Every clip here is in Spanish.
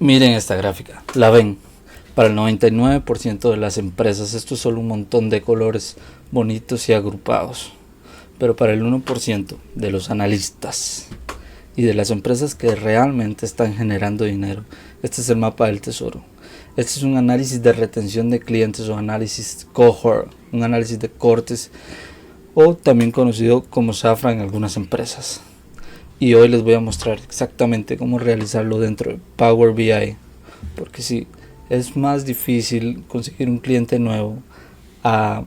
Miren esta gráfica, ¿la ven? Para el 99% de las empresas esto es solo un montón de colores bonitos y agrupados. Pero para el 1% de los analistas y de las empresas que realmente están generando dinero, este es el mapa del tesoro. Este es un análisis de retención de clientes o análisis cohort, un análisis de cortes o también conocido como Safra en algunas empresas. Y hoy les voy a mostrar exactamente cómo realizarlo dentro de Power BI, porque sí, es más difícil conseguir un cliente nuevo a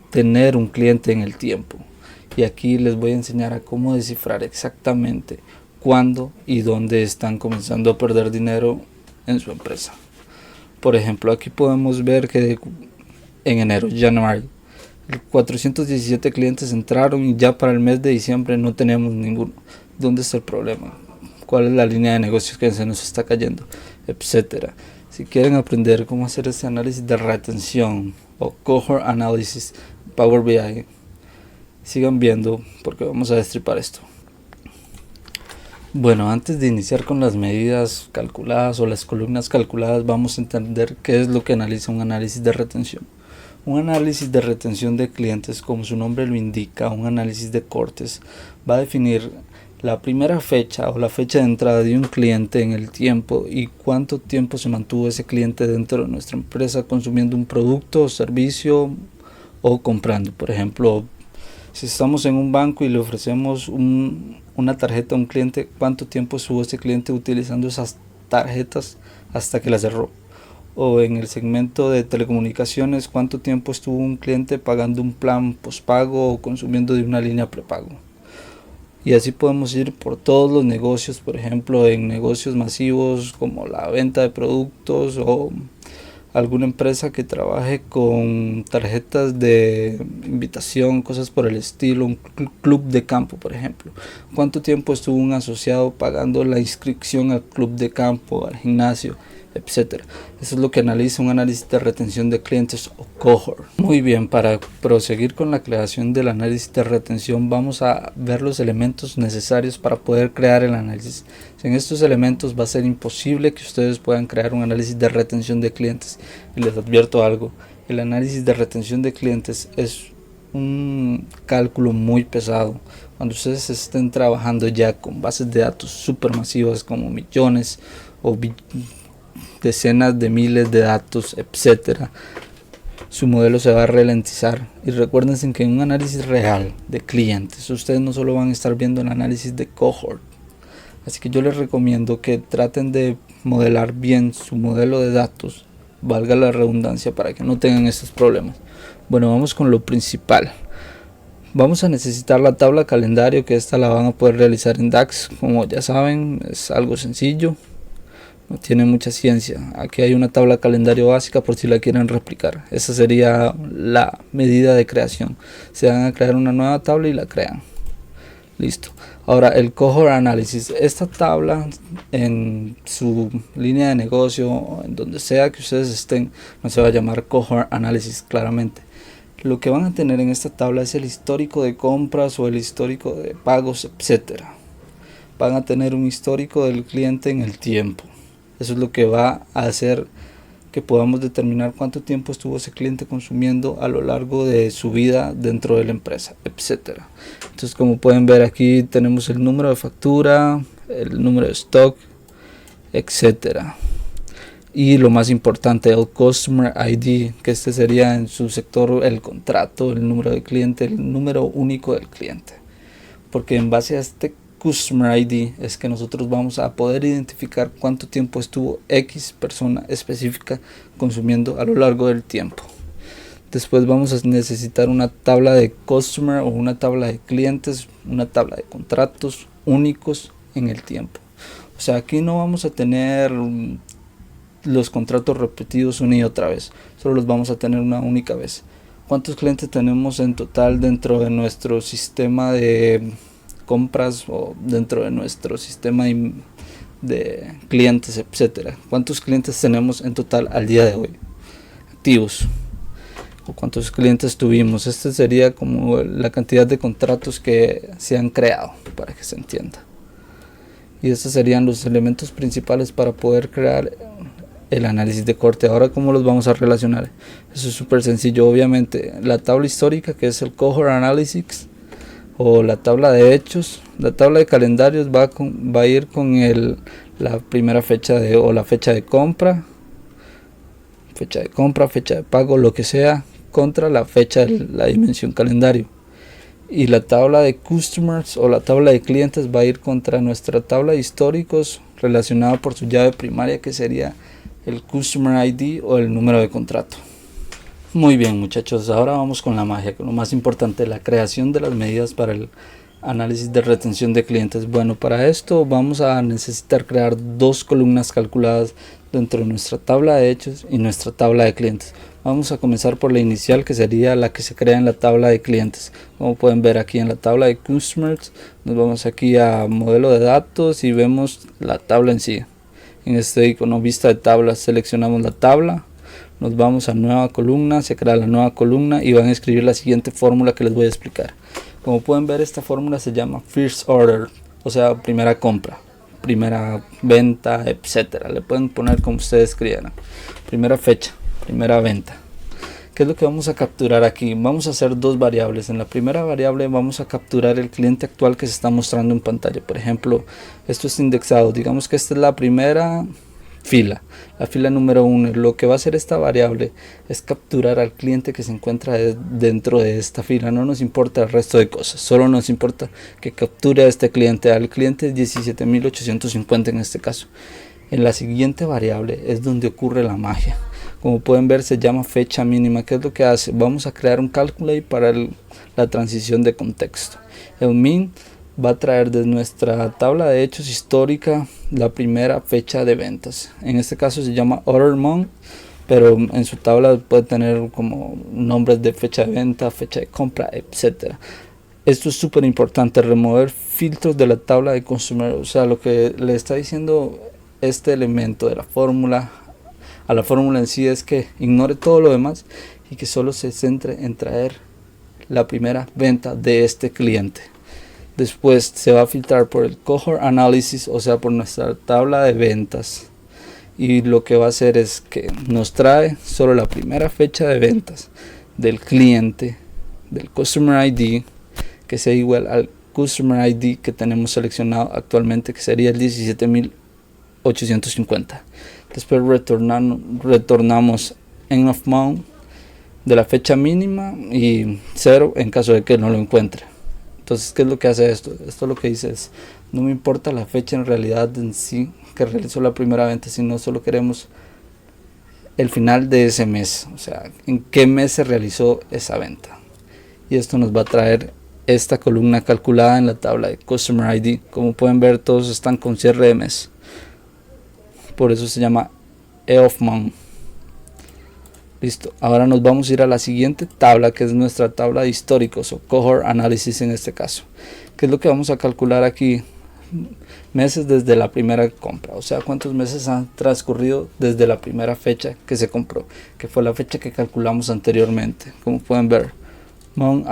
tener un cliente en el tiempo. Y aquí les voy a enseñar a cómo descifrar exactamente cuándo y dónde están comenzando a perder dinero en su empresa. Por ejemplo, aquí podemos ver que en enero, January, 417 clientes entraron y ya para el mes de diciembre no tenemos ninguno. ¿Dónde está el problema? ¿Cuál es la línea de negocios que se nos está cayendo? Etcétera. Si quieren aprender cómo hacer ese análisis de retención o cohort analysis Power BI, sigan viendo porque vamos a destripar esto. Bueno, antes de iniciar con las medidas calculadas o las columnas calculadas, vamos a entender qué es lo que analiza un análisis de retención. Un análisis de retención de clientes, como su nombre lo indica, un análisis de cortes, va a definir la primera fecha o la fecha de entrada de un cliente en el tiempo y cuánto tiempo se mantuvo ese cliente dentro de nuestra empresa consumiendo un producto o servicio o comprando. Por ejemplo, si estamos en un banco y le ofrecemos una tarjeta a un cliente, ¿cuánto tiempo estuvo ese cliente utilizando esas tarjetas hasta que la cerró? O en el segmento de telecomunicaciones, ¿cuánto tiempo estuvo un cliente pagando un plan postpago o consumiendo de una línea prepago? Y así podemos ir por todos los negocios, por ejemplo en negocios masivos como la venta de productos o alguna empresa que trabaje con tarjetas de invitación, cosas por el estilo, un club de campo por ejemplo. ¿Cuánto tiempo estuvo un asociado pagando la inscripción al club de campo, al gimnasio, etcétera? Eso es lo que analiza un análisis de retención de clientes o cohort. Muy bien, para proseguir con la creación del análisis de retención vamos a ver los elementos necesarios para poder crear el análisis. Sin estos elementos va a ser imposible que ustedes puedan crear un análisis de retención de clientes. Y les advierto algo, el análisis de retención de clientes es un cálculo muy pesado. Cuando ustedes estén trabajando ya con bases de datos supermasivas como millones o decenas de miles de datos, etcétera, su modelo se va a ralentizar. Y recuérdense que en un análisis real de clientes ustedes no solo van a estar viendo el análisis de cohort, así que yo les recomiendo que traten de modelar bien su modelo de datos, valga la redundancia, para que no tengan estos problemas. Bueno, vamos con lo principal. Vamos a necesitar la tabla calendario, que esta la van a poder realizar en DAX. Como ya saben, es algo sencillo, no tiene mucha ciencia. Aquí hay una tabla calendario básica por si la quieren replicar. Esa sería la medida de creación. Se van a crear una nueva tabla y la crean. Listo. Ahora el cohort analysis. Esta tabla en su línea de negocio, en donde sea que ustedes estén, no se va a llamar cohort analysis claramente. Lo que van a tener en esta tabla es el histórico de compras o el histórico de pagos, etcétera. Van a tener un histórico del cliente en el tiempo. Eso es lo que va a hacer que podamos determinar cuánto tiempo estuvo ese cliente consumiendo a lo largo de su vida dentro de la empresa, etcétera. Entonces, como pueden ver, aquí tenemos el número de factura, el número de stock, etcétera. Y lo más importante, el Customer ID, que este sería en su sector el contrato, el número de cliente, el número único del cliente. Porque en base a este Customer ID es que nosotros vamos a poder identificar cuánto tiempo estuvo X persona específica consumiendo a lo largo del tiempo. Después vamos a necesitar una tabla de Customer o una tabla de clientes, una tabla de contratos únicos en el tiempo. O sea, aquí no vamos a tener los contratos repetidos una y otra vez, solo los vamos a tener una única vez. ¿Cuántos clientes tenemos en total dentro de nuestro sistema de compras o dentro de nuestro sistema de clientes, etcétera? ¿Cuántos clientes tenemos en total al día de hoy activos? ¿O cuántos clientes tuvimos? Este sería como la cantidad de contratos que se han creado, para que se entienda. y estos serían los elementos principales para poder crear el análisis de corte. Ahora, ¿cómo los vamos a relacionar? Eso es súper sencillo. Obviamente la tabla histórica, que es el Cohort Analysis, o la tabla de hechos, la tabla de calendarios va a ir con la primera fecha o la fecha de compra, fecha de pago, lo que sea, contra la fecha de la dimensión calendario. Y la tabla de customers o la tabla de clientes va a ir contra nuestra tabla de históricos relacionada por su llave primaria, que sería el customer ID o el número de contrato. Muy bien, muchachos, ahora vamos con la magia, con lo más importante, la creación de las medidas para el análisis de retención de clientes. Bueno, para esto vamos a necesitar crear dos columnas calculadas dentro de nuestra tabla de hechos y nuestra tabla de clientes. Vamos a comenzar por la inicial, que sería la que se crea en la tabla de clientes. Como pueden ver aquí en la tabla de customers, nos vamos aquí a modelo de datos y vemos la tabla en sí. En este icono vista de tablas seleccionamos la tabla, nos vamos a nueva columna, se crea la nueva columna y van a escribir la siguiente fórmula que les voy a explicar. Como pueden ver, esta fórmula se llama First Order, o sea, primera compra, primera venta, etcétera. Le pueden poner como ustedes quieran. Primera fecha, primera venta. ¿Qué es lo que vamos a capturar aquí? Vamos a hacer dos variables. En la primera variable vamos a capturar el cliente actual que se está mostrando en pantalla. Por ejemplo, esto es indexado. Digamos que esta es la primera fila, la fila número 1. Lo que va a hacer esta variable es capturar al cliente que se encuentra dentro de esta fila. No nos importa el resto de cosas, solo nos importa que capture a este cliente, al cliente 17.850 en este caso. En la siguiente variable es donde ocurre la magia. Como pueden ver, se llama fecha mínima. ¿Qué es lo que hace? Vamos a crear un calculate para la transición de contexto. El min va a traer de nuestra tabla de hechos histórica la primera fecha de ventas. En este caso se llama order month, pero en su tabla puede tener como nombres de fecha de venta, fecha de compra, etcétera. Esto es súper importante, remover filtros de la tabla de consumer. O sea, lo que le está diciendo este elemento de la fórmula a la fórmula en sí es que ignore todo lo demás y que solo se centre en traer la primera venta de este cliente. Después se va a filtrar por el Cohort Analysis, o sea, por nuestra tabla de ventas, y lo que va a hacer es que nos trae solo la primera fecha de ventas del cliente, del Customer ID, que sea igual al Customer ID que tenemos seleccionado actualmente, que sería el 17.850. Después retornamos end of month de la fecha mínima y 0 en caso de que no lo encuentre. Entonces, ¿qué es lo que hace esto? Esto lo que dice es, no me importa la fecha en realidad en sí que realizó la primera venta, sino solo queremos el final de ese mes, o sea, en qué mes se realizó esa venta. Y esto nos va a traer esta columna calculada en la tabla de Customer ID. Como pueden ver, todos están con cierre de mes. Por eso se llama end of month. Listo, ahora nos vamos a ir a la siguiente tabla, que es nuestra tabla de históricos o Cohort Analysis en este caso. ¿Qué es lo que vamos a calcular aquí? Meses desde la primera compra, o sea, cuántos meses han transcurrido desde la primera fecha que se compró, que fue la fecha que calculamos anteriormente. Como pueden ver, month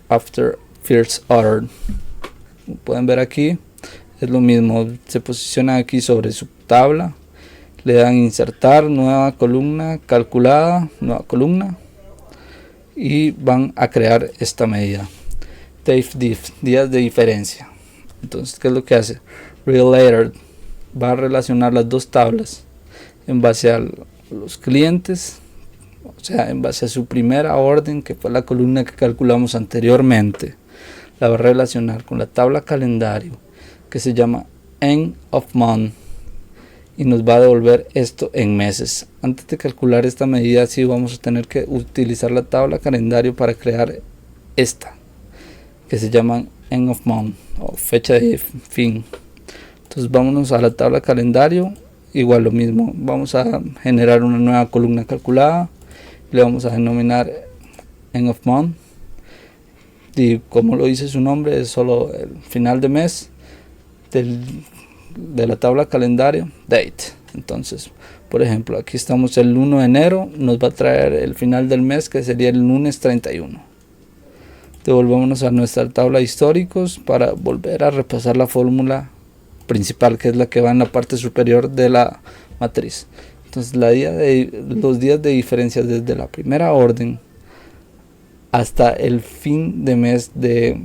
after first order. Como pueden ver aquí, es lo mismo, se posiciona aquí sobre su tabla. Le dan insertar, nueva columna, calculada, nueva columna, y van a crear esta medida. Días de diferencia. Entonces, ¿qué es lo que hace? Related va a relacionar las dos tablas en base a los clientes, o sea, en base a su primera orden, que fue la columna que calculamos anteriormente. La va a relacionar con la tabla calendario, que se llama end of month, y nos va a devolver esto en meses. Antes de calcular esta medida, sí vamos a tener que utilizar la tabla calendario para crear esta, que se llama end of month o fecha de fin. Entonces vámonos a la tabla calendario, igual lo mismo, vamos a generar una nueva columna calculada, le vamos a denominar end of month, y como lo dice su nombre, es solo el final de mes de la tabla calendario, date. Entonces, por ejemplo, aquí estamos el 1 de enero, nos va a traer el final del mes, que sería el lunes 31. Devolvámonos a nuestra tabla de históricos para volver a repasar la fórmula principal, que es la que va en la parte superior de la matriz. Entonces los días de diferencia desde la primera orden hasta el fin de mes de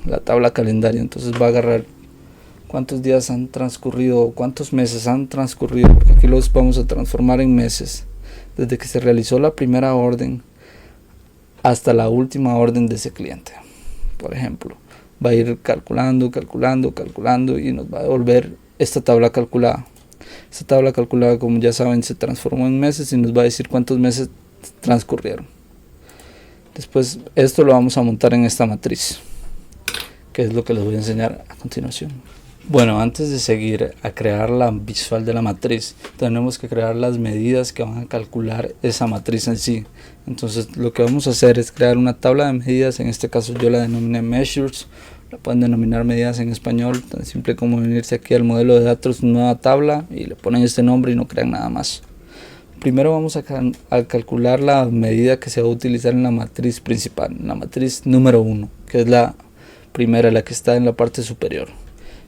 la tabla calendario. Entonces va a agarrar cuántos días han transcurrido, cuántos meses han transcurrido, porque aquí los vamos a transformar en meses, desde que se realizó la primera orden hasta la última orden de ese cliente. Por ejemplo, va a ir calculando y nos va a devolver esta tabla calculada. Esta tabla calculada, como ya saben, se transformó en meses y nos va a decir cuántos meses transcurrieron. Después esto lo vamos a montar en esta matriz, que es lo que les voy a enseñar a continuación. Bueno, antes de seguir a crear la visual de la matriz, tenemos que crear las medidas que van a calcular esa matriz en sí. Entonces lo que vamos a hacer es crear una tabla de medidas. En este caso yo la denominé measures, la pueden denominar medidas en español, tan simple como venirse aquí al modelo de datos, nueva tabla, y le ponen este nombre y no crean nada más. Primero vamos a calcular la medida que se va a utilizar en la matriz principal, la matriz número 1, que es la primera, la que está en la parte superior.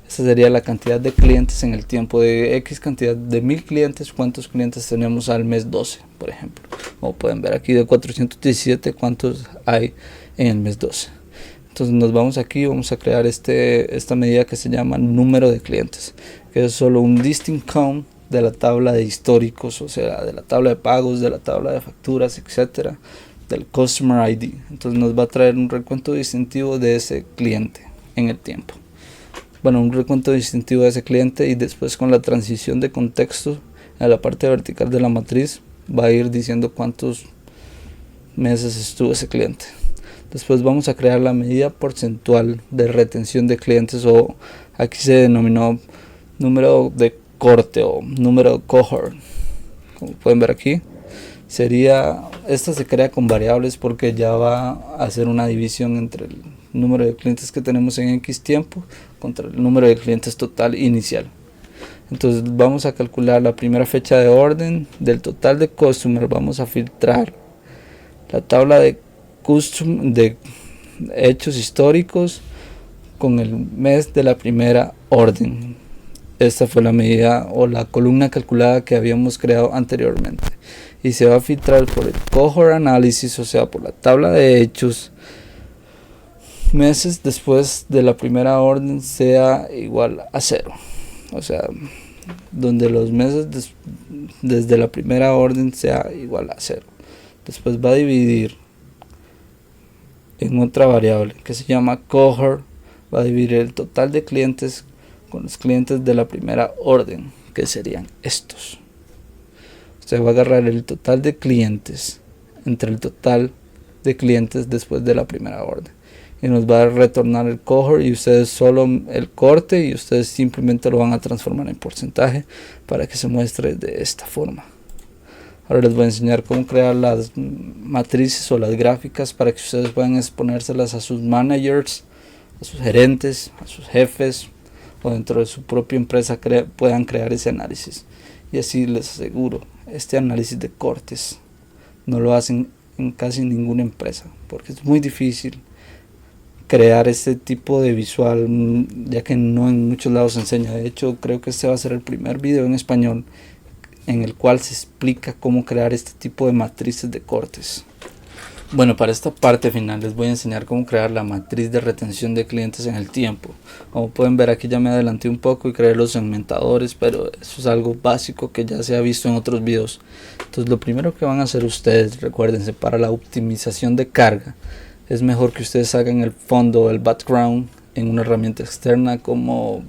Esta sería la cantidad de clientes en el tiempo de X cantidad de 1000 clientes. ¿Cuántos clientes tenemos al mes 12, por ejemplo? Como pueden ver aquí, de 417, ¿cuántos hay en el mes 12? Entonces nos vamos aquí, vamos a crear esta medida que se llama número de clientes, que es solo un distinct count de la tabla de históricos, o sea, de la tabla de pagos, de la tabla de facturas, etcétera, del Customer ID. Entonces nos va a traer un recuento distintivo de ese cliente en el tiempo. Bueno, un recuento distintivo de ese cliente, y después con la transición de contexto en la parte vertical de la matriz va a ir diciendo cuántos meses estuvo ese cliente. Después vamos a crear la medida porcentual de retención de clientes, o aquí se denominó número de corte o número cohort. Como pueden ver aquí, esta se crea con variables porque ya va a hacer una división entre el número de clientes que tenemos en X tiempo contra el número de clientes total inicial. Entonces vamos a calcular la primera fecha de orden del total de customer. Vamos a filtrar la tabla de hechos históricos con el mes de la primera orden. Esta fue la medida o la columna calculada que habíamos creado anteriormente, y se va a filtrar por el cohort analysis, o sea, por la tabla de hechos meses después de la primera orden sea igual a 0, o sea, donde los meses desde la primera orden sea igual a 0. Después va a dividir en otra variable que se llama cohort, va a dividir el total de clientes con los clientes de la primera orden, que serían estos. Se va a agarrar el total de clientes entre el total de clientes después de la primera orden, y nos va a retornar el cohort, y ustedes solo el corte, y ustedes simplemente lo van a transformar en porcentaje para que se muestre de esta forma. Ahora les voy a enseñar cómo crear las matrices o las gráficas para que ustedes puedan exponérselas a sus managers, a sus gerentes, a sus jefes, o dentro de su propia empresa puedan crear ese análisis. Y así les aseguro, este análisis de cortes no lo hacen en casi ninguna empresa, porque es muy difícil crear este tipo de visual, ya que no en muchos lados se enseña. De hecho, creo que este va a ser el primer video en español en el cual se explica cómo crear este tipo de matrices de cortes. Bueno, para esta parte final les voy a enseñar cómo crear la matriz de retención de clientes en el tiempo. Como pueden ver, aquí ya me adelanté un poco y creé los segmentadores, pero eso es algo básico que ya se ha visto en otros videos. Entonces lo primero que van a hacer ustedes, recuérdense, para la optimización de carga, es mejor que ustedes hagan el fondo, el background, en una herramienta externa como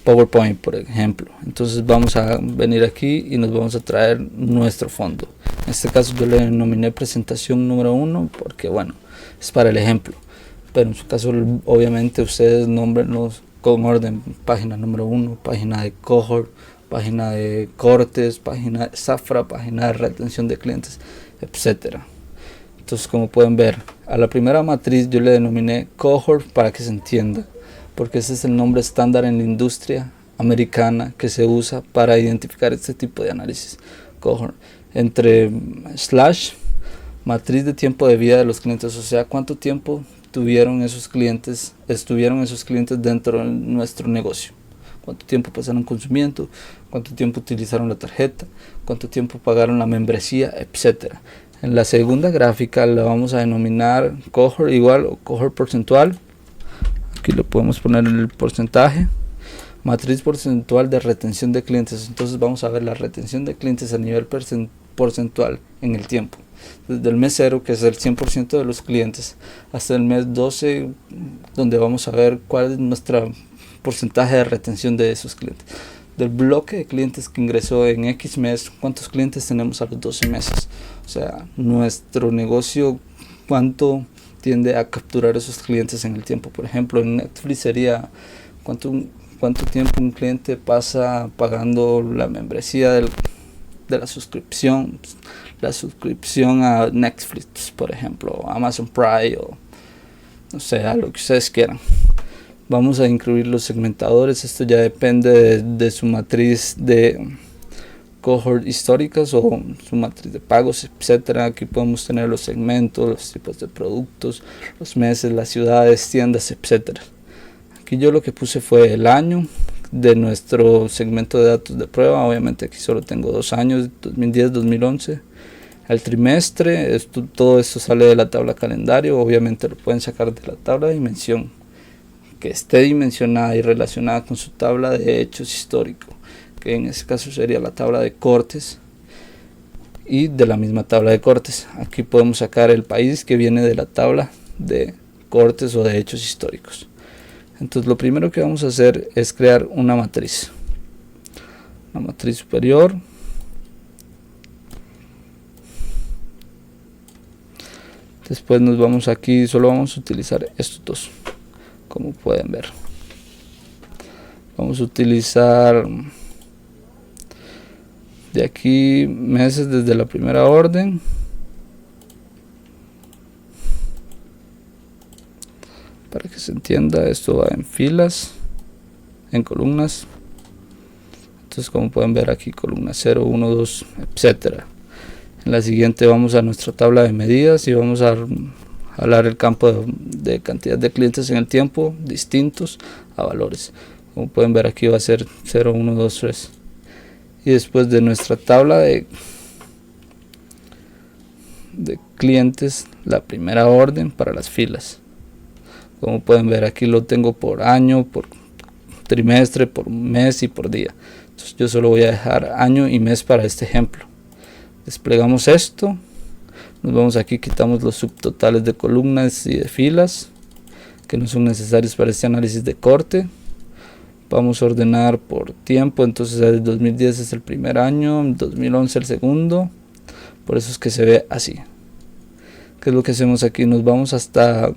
PowerPoint, por ejemplo. Entonces vamos a venir aquí y nos vamos a traer nuestro fondo. En este caso yo le denominé presentación número 1 porque, bueno, es para el ejemplo, pero en su caso obviamente ustedes nómbrenlos con orden: página número 1, página de cohort, página de cortes, página de zafra, página de retención de clientes, etcétera. Entonces, como pueden ver, a la primera matriz yo le denominé cohort para que se entienda, porque ese es el nombre estándar en la industria americana que se usa para identificar este tipo de análisis. Cohort, entre slash, matriz de tiempo de vida de los clientes, o sea, cuánto tiempo estuvieron esos clientes dentro de nuestro negocio, cuánto tiempo pasaron consumiendo, cuánto tiempo utilizaron la tarjeta, cuánto tiempo pagaron la membresía, etcétera. En la segunda gráfica la vamos a denominar cohort igual o cohort porcentual. Aquí le podemos poner el porcentaje. Matriz porcentual de retención de clientes. Entonces vamos a ver la retención de clientes a nivel porcentual en el tiempo. Desde el mes 0, que es el 100% de los clientes, hasta el mes 12, donde vamos a ver cuál es nuestro porcentaje de retención de esos clientes. Del bloque de clientes que ingresó en X mes, cuántos clientes tenemos a los 12 meses. O sea, nuestro negocio, cuánto tiende a capturar esos clientes en el tiempo. Por ejemplo, en Netflix sería cuánto tiempo un cliente pasa pagando la membresía de la suscripción a Netflix, por ejemplo, Amazon Prime o no sé, a lo que ustedes quieran. Vamos a incluir los segmentadores. Esto ya depende de su matriz de cohort históricas o su matriz de pagos, etcétera. Aquí podemos tener los segmentos, los tipos de productos, los meses, las ciudades, tiendas, etcétera. Aquí yo lo que puse fue el año de nuestro segmento de datos de prueba. Obviamente aquí solo tengo 2 años, 2010-2011. El trimestre, todo esto sale de la tabla calendario. Obviamente lo pueden sacar de la tabla de dimensión, que esté dimensionada y relacionada con su tabla de hechos histórico, que en este caso sería la tabla de cortes, y de la misma tabla de cortes aquí podemos sacar el país que viene de la tabla de cortes o de hechos históricos. Entonces lo primero que vamos a hacer es crear una matriz superior. Después nos vamos aquí, solo vamos a utilizar estos dos, como pueden ver. Vamos a utilizar de aquí meses desde la primera orden. Para que se entienda, esto va en filas, en columnas. Entonces, como pueden ver aquí, columna 0, 1, 2, etcétera. En la siguiente vamos a nuestra tabla de medidas y vamos a jalar el campo de cantidad de clientes en el tiempo distintos a valores. Como pueden ver aquí va a ser 0, 1, 2, 3. Y después de nuestra tabla de clientes, la primera orden para las filas. Como pueden ver aquí lo tengo por año, por trimestre, por mes y por día. Entonces yo solo voy a dejar año y mes para este ejemplo. Desplegamos esto, nos vamos aquí, quitamos los subtotales de columnas y de filas que no son necesarios para este análisis de corte. Vamos a ordenar por tiempo, entonces el 2010 es el primer año, 2011 el segundo, por eso es que se ve así. ¿Qué es lo que hacemos aquí? Nos vamos hasta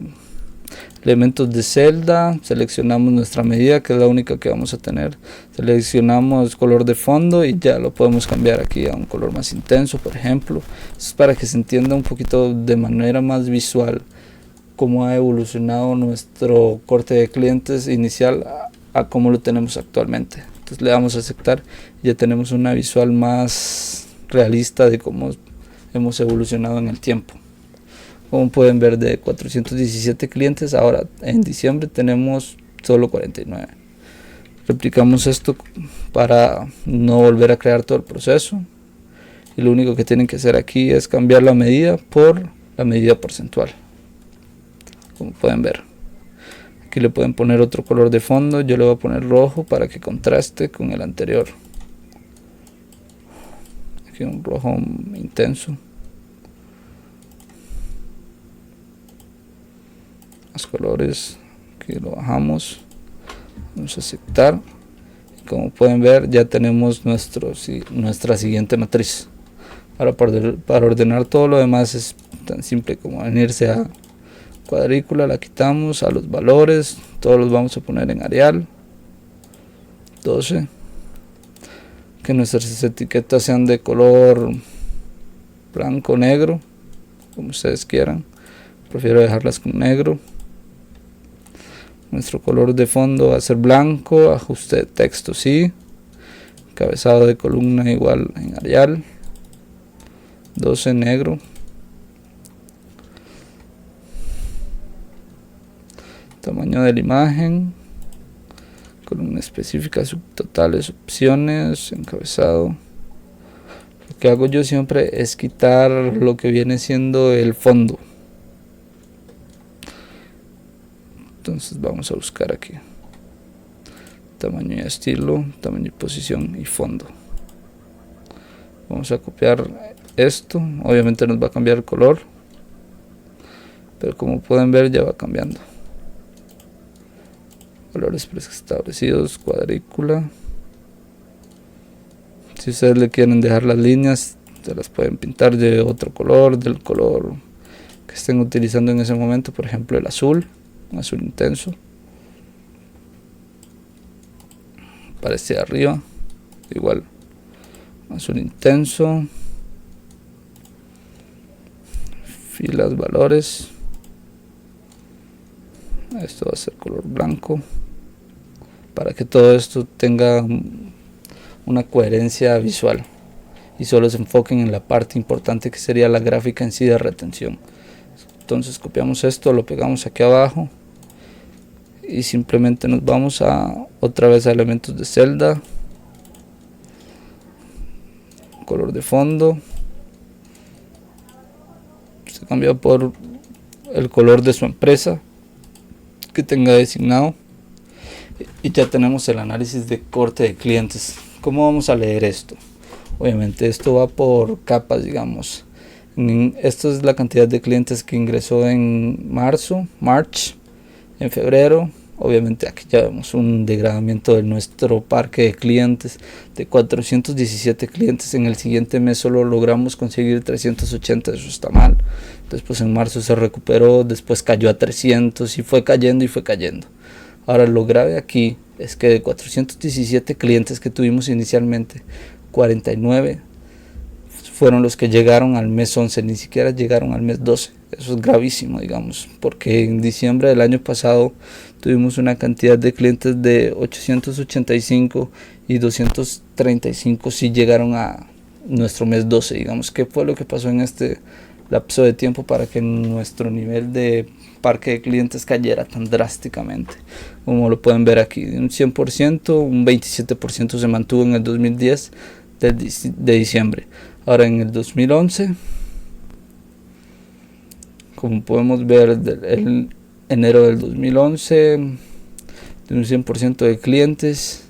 elementos de celda, seleccionamos nuestra medida, que es la única que vamos a tener, seleccionamos color de fondo y ya lo podemos cambiar aquí a un color más intenso, por ejemplo. Esto es para que se entienda un poquito de manera más visual cómo ha evolucionado nuestro corte de clientes inicial a cómo lo tenemos actualmente. Entonces le damos a aceptar y ya tenemos una visual más realista de cómo hemos evolucionado en el tiempo. Como pueden ver, de 417 clientes, ahora en diciembre tenemos solo 49. Replicamos esto para no volver a crear todo el proceso. Y lo único que tienen que hacer aquí es cambiar la medida por la medida porcentual. Como pueden ver. Aquí le pueden poner otro color de fondo. Yo le voy a poner rojo para que contraste con el anterior. Aquí un rojo intenso. Los colores, aquí lo bajamos, vamos a aceptar. Como pueden ver, ya tenemos nuestra siguiente matriz. Ahora para ordenar todo lo demás es tan simple como venirse a cuadrícula, la quitamos, a los valores, todos los vamos a poner en Arial 12, que nuestras etiquetas sean de color blanco, negro, como ustedes quieran. Prefiero dejarlas con negro. Nuestro color de fondo va a ser blanco, ajuste de texto sí, cabezado de columna igual en Arial 12, negro. Tamaño de la imagen, columna específica, subtotales, opciones, encabezado. Lo que hago yo siempre es quitar lo que viene siendo el fondo. Entonces vamos a buscar aquí tamaño y estilo, tamaño y posición y fondo. Vamos a copiar esto, obviamente nos va a cambiar el color, pero como pueden ver ya va cambiando. Colores preestablecidos, cuadrícula. Si ustedes le quieren dejar las líneas, se las pueden pintar de otro color, del color que estén utilizando en ese momento, por ejemplo el azul, un azul intenso. Para este de arriba, igual, azul intenso, filas, valores. Esto va a ser color blanco, para que todo esto tenga una coherencia visual y solo se enfoquen en la parte importante que sería la gráfica en sí de retención. Entonces copiamos esto, lo pegamos aquí abajo y simplemente nos vamos a otra vez a elementos de celda, color de fondo, se cambia por el color de su empresa que tenga designado y ya tenemos el análisis de corte de clientes. ¿Cómo vamos a leer esto? Obviamente esto va por capas, digamos. Esto es la cantidad de clientes que ingresó en March, en febrero. Obviamente aquí ya vemos un degradamiento de nuestro parque de clientes de 417 clientes. En el siguiente mes solo logramos conseguir 380, eso está mal. Después en marzo se recuperó, después cayó a 300 y fue cayendo y fue cayendo. Ahora lo grave aquí es que de 417 clientes que tuvimos inicialmente, 49 fueron los que llegaron al mes 11, ni siquiera llegaron al mes 12. Eso es gravísimo, digamos, porque en diciembre del año pasado tuvimos una cantidad de clientes de 885 y 235 sí llegaron a nuestro mes 12, digamos. ¿Qué fue lo que pasó en este lapso de tiempo para que nuestro nivel de parque de clientes cayera tan drásticamente? Como lo pueden ver aquí, un 100%, un 27% se mantuvo en el 2010 de diciembre. Ahora en el 2011, como podemos ver, el enero del 2011, de un 100% de clientes,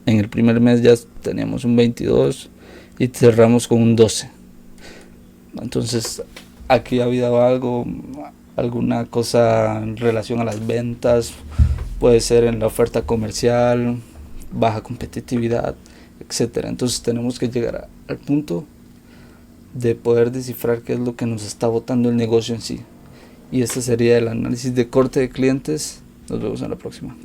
en el primer mes ya teníamos un 22 y cerramos con un 12. Entonces aquí ha habido alguna cosa en relación a las ventas, puede ser en la oferta comercial, baja competitividad, etcétera. Entonces tenemos que llegar al punto de poder descifrar qué es lo que nos está botando el negocio en sí. Y este sería el análisis de corte de clientes. Nos vemos en la próxima.